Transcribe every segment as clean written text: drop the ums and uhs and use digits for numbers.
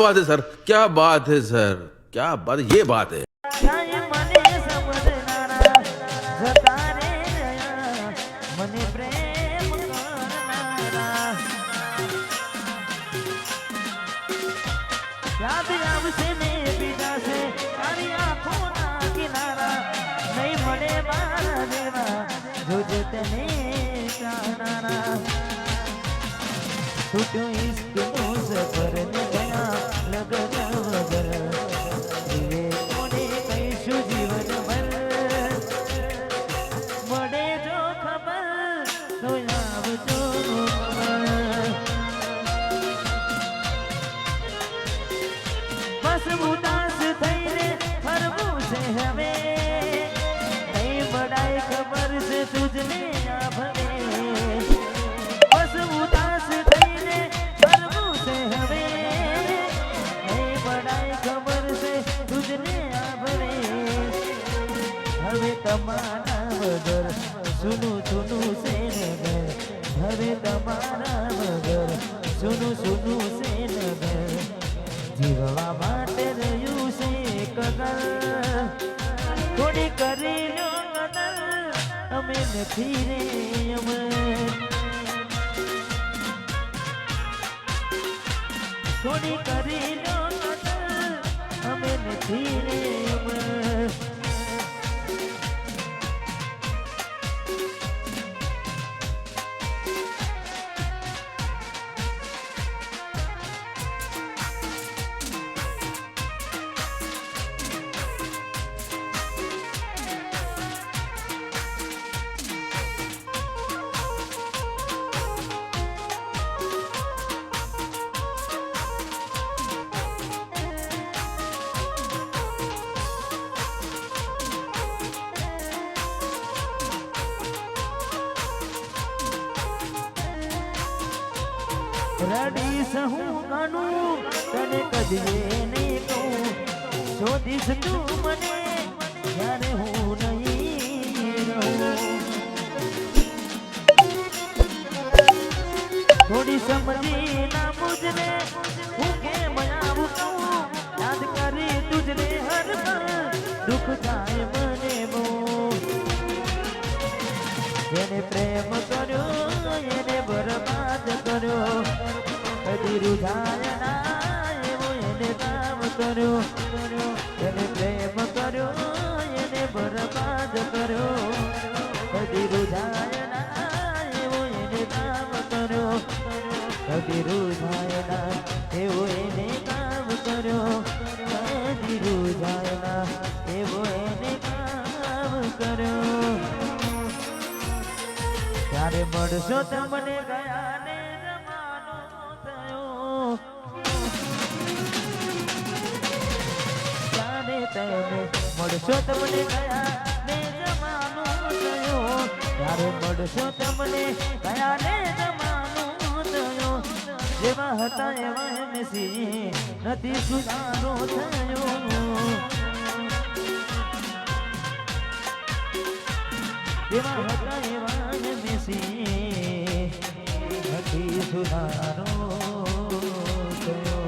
बात है सर, क्या बात है सर, क्या बात, ये बात है. छूटो इश्क नो सफर ने गया लगन वगर जीवे कोने कईशु जीवन भर मडे जो खबर तो आवजो खबर बस उदास थईने फरવું છે હવે નહીં બડાઈ ખબર છે તુજને આ ભલે બસ ઉદાસ તમારા વગર સુનું સુનું છે નગર હવે તમારા વગર સુનું સુનું છે નગર જીવવા માટે રહ્યું છે કદર થોડી કરી લો કદર અમે નથી રે અમર થોડી કરી લો કદર અમે નથી રે અમર રડી સહું ગાનું તને કદીએ નહીં કહું શોધીશ તું મને જ્યારે હું નહીં રહું થોડી સમજી ના મુજને હું કેમ આવું કહું યાદ કરી તુજને હર પળ દુઃખ થાય મને બહુ જેને પ્રેમ કર્યો એને બરબાદ કર્યો કદી રૂધાય ના એવો એને કામ કર્યો એને પ્રેમ કર્યો એને બરબાદ કર્યો કદી રૂધાય ના એવો એને કામ કર્યો કદી રૂધાય ના એવો એને કામ કર્યો કદી રૂધાય ના એવો એને કામ કર્યો ત્યારે મળશો તમને ગયા ને જમાનો થયો ત્યારે તમે મળશો તમને ગયા ને જમાનો થયો ત્યારે મળશો તમને ગયા ને જમાનો થયો જેવા હતા એવા એમસી નથી સુધારો થયો જેવા હતા એવા એમસી નથી સુધારો થયો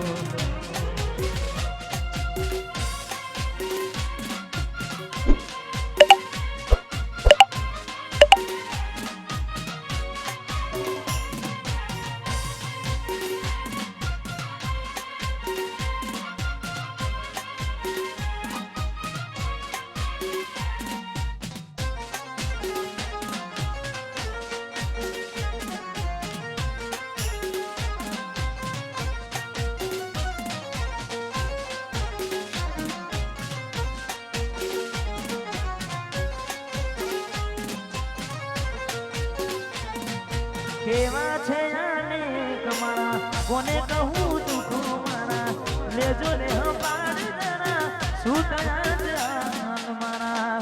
કેવા છે આને કમાણા કોને કહું દુઃખો મારા લેજો ને હપાડ જરા શું થયા જાન મારા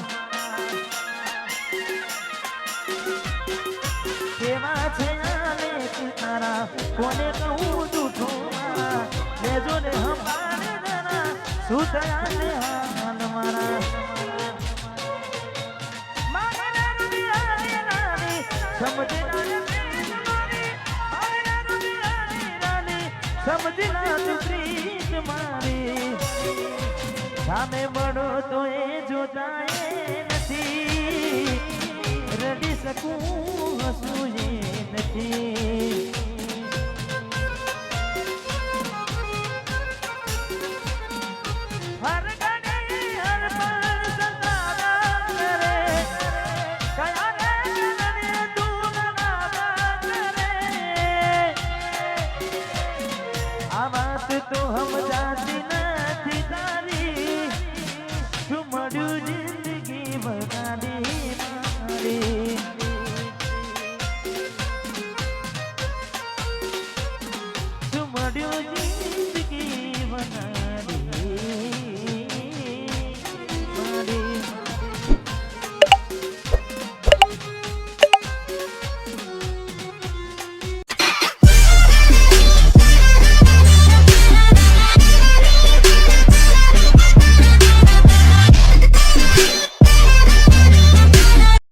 કેવા છે આને તારા કોને કહું દુઃખો મારા લેજો ને હપાડ જરા શું થયા જાન મારા સમજના તું પ્રીત તમારી સામે મળો તો એ જોતા